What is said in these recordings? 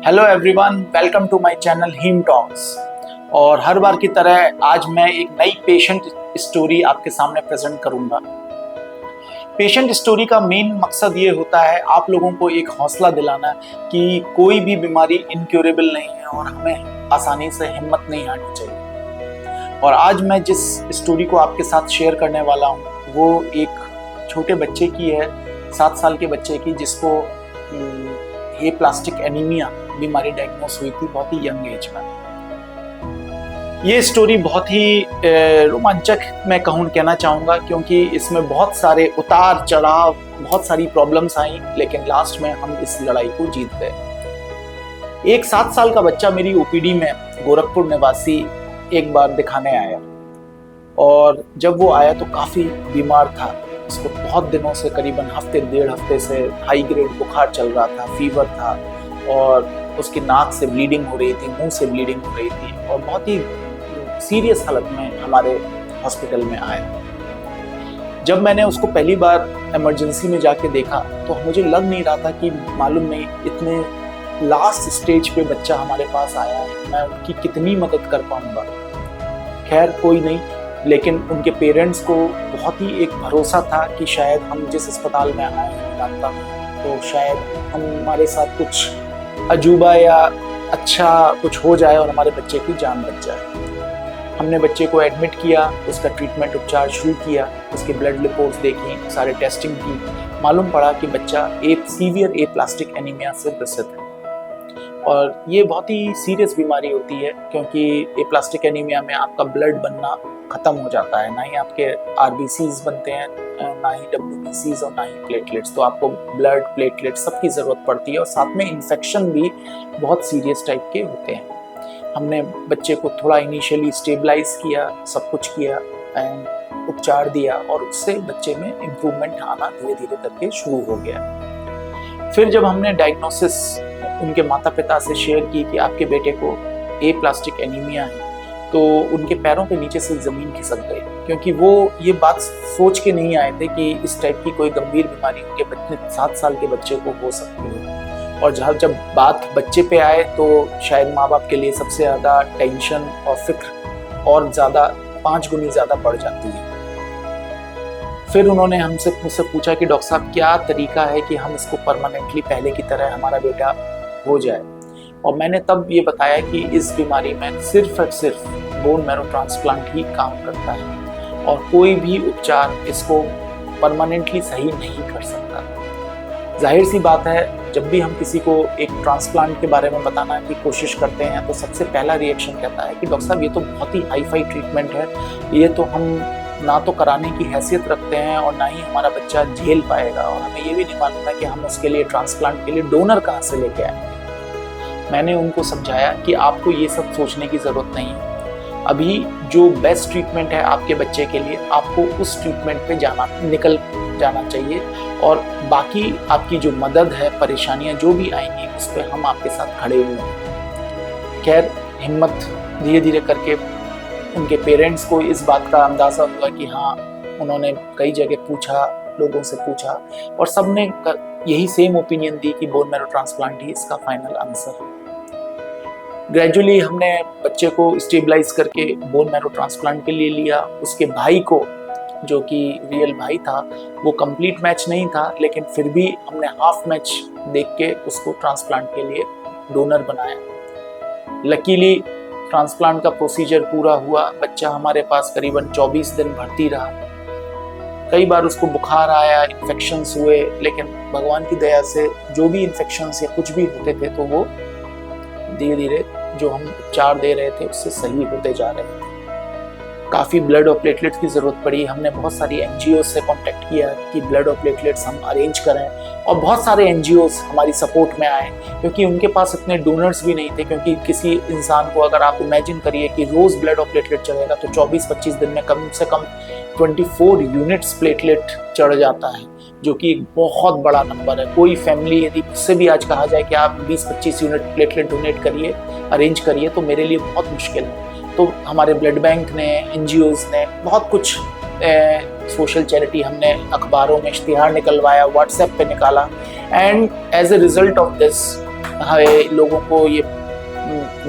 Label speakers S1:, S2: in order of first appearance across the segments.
S1: Hello everyone, welcome to my channel Heem Talks. और हर बार की तरह आज मैं एक नई पेशेंट स्टोरी आपके सामने प्रेजेंट करूंगा। पेशेंट स्टोरी का मेन मकसद ये होता है आप लोगों को एक हौसला दिलाना कि कोई भी बीमारी इनक्योरेबल नहीं है और हमें आसानी से हिम्मत नहीं हारनी चाहिए। और आज मैं जिस स्टोरी को आपके साथ शेयर करने वाला हूँ वो एक छोटे बच्चे की है, 7 साल के बच्चे की, जिसको एप्लास्टिक एनीमिया बीमारी डायग्नोस हुई थी बहुत ही यंग एज में। ये स्टोरी बहुत ही रोमांचक मैं कहना चाहूँगा, क्योंकि इसमें बहुत सारे उतार चढ़ाव, बहुत सारी प्रॉब्लम्स आई, लेकिन लास्ट में हम इस लड़ाई को जीत गए। एक 7 साल का बच्चा मेरी ओपीडी में, गोरखपुर निवासी, एक बार दिखाने आया। और जब वो आया तो काफ़ी बीमार था। उसको बहुत दिनों से, करीबन हफ्ते 1.5 हफ्ते से हाई ग्रेड बुखार चल रहा था, फीवर था, और उसकी नाक से ब्लीडिंग हो रही थी, मुंह से ब्लीडिंग हो रही थी, और बहुत ही सीरियस हालत में हमारे हॉस्पिटल में आया। जब मैंने उसको पहली बार इमरजेंसी में जाके देखा तो मुझे लग नहीं रहा था कि मालूम नहीं इतने लास्ट स्टेज पे बच्चा हमारे पास आया है, मैं उनकी कितनी मदद कर पाऊंगा। खैर कोई नहीं, लेकिन उनके पेरेंट्स को बहुत ही एक भरोसा था कि शायद हम जिस अस्पताल में आए हैं डाक्टर, तो शायद हमारे साथ कुछ अजूबा या अच्छा कुछ हो जाए और हमारे बच्चे की जान बच जाए। हमने बच्चे को एडमिट किया, उसका ट्रीटमेंट उपचार शुरू किया, उसकी ब्लड रिपोर्ट्स देखी, सारे टेस्टिंग की। मालूम पड़ा कि बच्चा सीवियर एप्लास्टिक एनीमिया से ग्रसित है। और ये बहुत ही सीरियस बीमारी होती है, क्योंकि एप्लास्टिक एनीमिया में आपका ब्लड बनना ख़त्म हो जाता है, ना ही आपके आरबीसीज बनते हैं, ना ही डब्ल्यूबीसीज और ना ही प्लेटलेट्स। तो आपको ब्लड, प्लेटलेट सबकी ज़रूरत पड़ती है, और साथ में इन्फेक्शन भी बहुत सीरियस टाइप के होते हैं। हमने बच्चे को थोड़ा इनिशियली स्टेबलाइज किया, सब कुछ किया एंड उपचार दिया, और उससे बच्चे में इम्प्रूवमेंट आना धीरे धीरे करके शुरू हो गया। फिर जब हमने डायग्नोसिस उनके माता पिता से शेयर की कि आपके बेटे को एप्लास्टिक एनीमिया है, तो उनके पैरों के नीचे से ज़मीन खिसक गई, क्योंकि वो ये बात सोच के नहीं आए थे कि इस टाइप की कोई गंभीर बीमारी उनके बच्चे 7 साल के बच्चे को हो सकती है। और जब बात बच्चे पे आए तो शायद माँ बाप के लिए सबसे ज़्यादा टेंशन और फिक्र और ज़्यादा 5 गुनी ज़्यादा बढ़ जाती है। फिर उन्होंने मुझसे पूछा कि डॉक्टर साहब क्या तरीका है कि हम इसको परमानेंटली पहले की तरह हमारा बेटा हो जाए। और मैंने तब ये बताया कि इस बीमारी में सिर्फ और सिर्फ बोन मैरो ट्रांसप्लांट ही काम करता है, और कोई भी उपचार इसको परमानेंटली सही नहीं कर सकता। जाहिर सी बात है, जब भी हम किसी को एक ट्रांसप्लांट के बारे में बताना की कोशिश करते हैं तो सबसे पहला रिएक्शन कहता है कि डॉक्टर साहब ये तो बहुत ही हाई फाई ट्रीटमेंट है, ये तो हम ना तो कराने की हैसियत रखते हैं और ना ही हमारा बच्चा झेल पाएगा, और हमें ये भी नहीं मालूम है कि हम उसके लिए ट्रांसप्लांट के लिए डोनर कहाँ से लेके आएंगे। मैंने उनको समझाया कि आपको ये सब सोचने की ज़रूरत नहीं है। अभी जो बेस्ट ट्रीटमेंट है आपके बच्चे के लिए, आपको उस ट्रीटमेंट पे निकल जाना चाहिए, और बाकी आपकी जो मदद है, परेशानियां जो भी आएंगी उस पर हम आपके साथ खड़े हुए हैं। खैर हिम्मत धीरे धीरे करके उनके पेरेंट्स को इस बात का अंदाज़ा हुआ कि हाँ, उन्होंने कई जगह पूछा, लोगों से पूछा, और सब ने यही सेम ओपिनियन दी कि बोन मैरो ट्रांसप्लांट ही इसका फाइनल आंसर है। ग्रेजुअली हमने बच्चे को स्टेबलाइज करके बोन मैरो ट्रांसप्लांट के लिए लिया। उसके भाई को, जो कि रियल भाई था, वो कंप्लीट मैच नहीं था, लेकिन फिर भी हमने हाफ मैच देख के उसको ट्रांसप्लांट के लिए डोनर बनाया। लकीली ट्रांसप्लांट का प्रोसीजर पूरा हुआ। बच्चा हमारे पास करीबन 24 दिन भर्ती रहा। कई बार उसको बुखार आया, इन्फेक्शंस हुए, लेकिन भगवान की दया से जो भी इन्फेक्शंस या कुछ भी होते थे तो वो धीरे धीरे जो हम उपचार दे रहे थे उससे सही होते जा रहे थे। काफ़ी ब्लड और प्लेटलेट्स की ज़रूरत पड़ी। हमने बहुत सारी एनजीओ से कांटेक्ट किया कि ब्लड और प्लेटलेट्स हम अरेंज करें, और बहुत सारे एनजीओस हमारी सपोर्ट में आए, क्योंकि उनके पास इतने डोनर्स भी नहीं थे। क्योंकि किसी इंसान को अगर आप इमेजिन करिए कि रोज़ ब्लड और प्लेटलेट चढ़ेगा तो 24-25 दिन में कम से कम 24 यूनिट्स प्लेटलेट चढ़ जाता है, जो कि एक बहुत बड़ा नंबर है। कोई फैमिली यदि उससे भी आज कहा जाए कि आप 20-25 यूनिट प्लेटलेट डोनेट करिए, अरेंज करिए, तो मेरे लिए बहुत मुश्किल है। तो हमारे ब्लड बैंक ने, एनजीओज ने बहुत कुछ सोशल चैरिटी, हमने अखबारों में इश्तिहार निकलवाया, व्हाट्सएप पे निकाला, and as a result of this लोगों को ये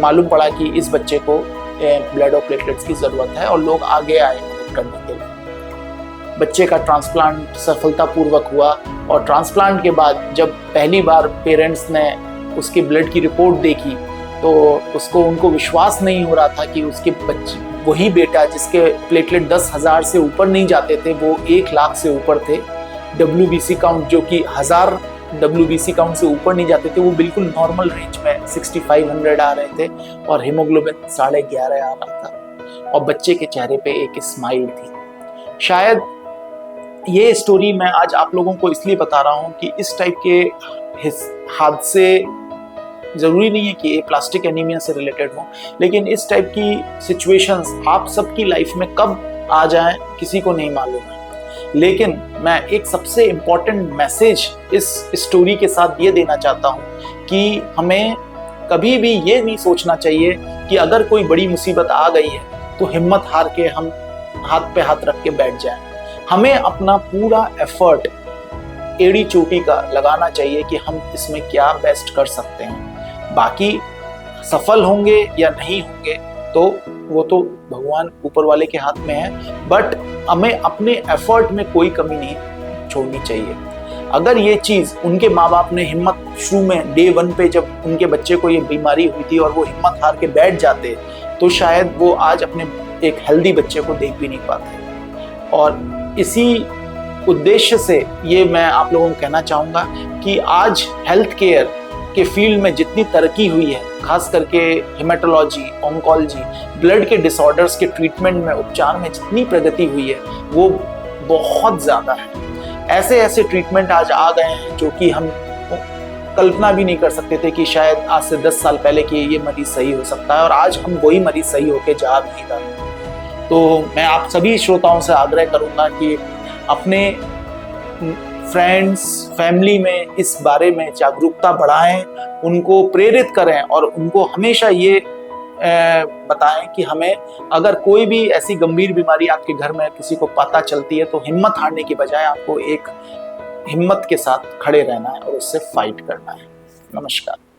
S1: मालूम पड़ा कि इस बच्चे को ब्लड और प्लेटलेट्स की ज़रूरत है, और लोग आगे आए मदद करने के लिए। बच्चे का ट्रांसप्लांट सफलतापूर्वक हुआ, और ट्रांसप्लांट के बाद जब पहली बार पेरेंट्स ने उसकी ब्लड की रिपोर्ट देखी तो उनको विश्वास नहीं हो रहा था कि उसके बच्चे, वही बेटा जिसके प्लेटलेट 10,000 से ऊपर नहीं जाते थे, वो 1 लाख से ऊपर थे। WBC काउंट जो कि 1000 WBC काउंट से ऊपर नहीं जाते थे, वो बिल्कुल नॉर्मल रेंज में 6500 आ रहे थे, और हीमोग्लोबिन 11.5 आ रहा था, और बच्चे के चेहरे पे एक स्माइल थी। शायद ये स्टोरी मैं आज आप लोगों को इसलिए बता रहा हूँ कि इस टाइप के हादसे ज़रूरी नहीं है कि ये प्लास्टिक एनीमिया से रिलेटेड हो, लेकिन इस टाइप की सिचुएशंस आप सबकी लाइफ में कब आ जाएं किसी को नहीं मालूम है। लेकिन मैं एक सबसे इम्पॉर्टेंट मैसेज इस स्टोरी के साथ ये देना चाहता हूँ कि हमें कभी भी ये नहीं सोचना चाहिए कि अगर कोई बड़ी मुसीबत आ गई है तो हिम्मत हार के हम हाथ पे हाथ रख के बैठ जाएं। हमें अपना पूरा एफर्ट एड़ी चोटी का लगाना चाहिए कि हम इसमें क्या बेस्ट कर सकते हैं। बाकी सफल होंगे या नहीं होंगे तो वो तो भगवान ऊपर वाले के हाथ में है, बट हमें अपने एफर्ट में कोई कमी नहीं छोड़नी चाहिए। अगर ये चीज़ उनके माँ बाप ने हिम्मत शुरू में डे 1 पे जब उनके बच्चे को ये बीमारी हुई थी और वो हिम्मत हार के बैठ जाते, तो शायद वो आज अपने एक हेल्दी बच्चे को देख भी नहीं पाते। और इसी उद्देश्य से ये मैं आप लोगों को कहना चाहूँगा कि आज हेल्थ केयर के फील्ड में जितनी तरक्की हुई है, खास करके हेमेटोलॉजी, ऑन्कोलॉजी, ब्लड के डिसऑर्डर्स के ट्रीटमेंट में, उपचार में जितनी प्रगति हुई है वो बहुत ज़्यादा है। ऐसे ऐसे ट्रीटमेंट आज आ गए हैं जो कि हम कल्पना भी नहीं कर सकते थे कि शायद आज से 10 साल पहले कि ये मरीज सही हो सकता है, और आज हम वही मरीज सही होके जा भी नहीं रहे। तो मैं आप सभी श्रोताओं से आग्रह करूँगा कि अपने फ्रेंड्स, फैमिली में इस बारे में जागरूकता बढ़ाएं, उनको प्रेरित करें, और उनको हमेशा ये बताएं कि हमें अगर कोई भी ऐसी गंभीर बीमारी आपके घर में किसी को पता चलती है तो हिम्मत हारने की बजाय आपको एक हिम्मत के साथ खड़े रहना है और उससे फाइट करना है। नमस्कार।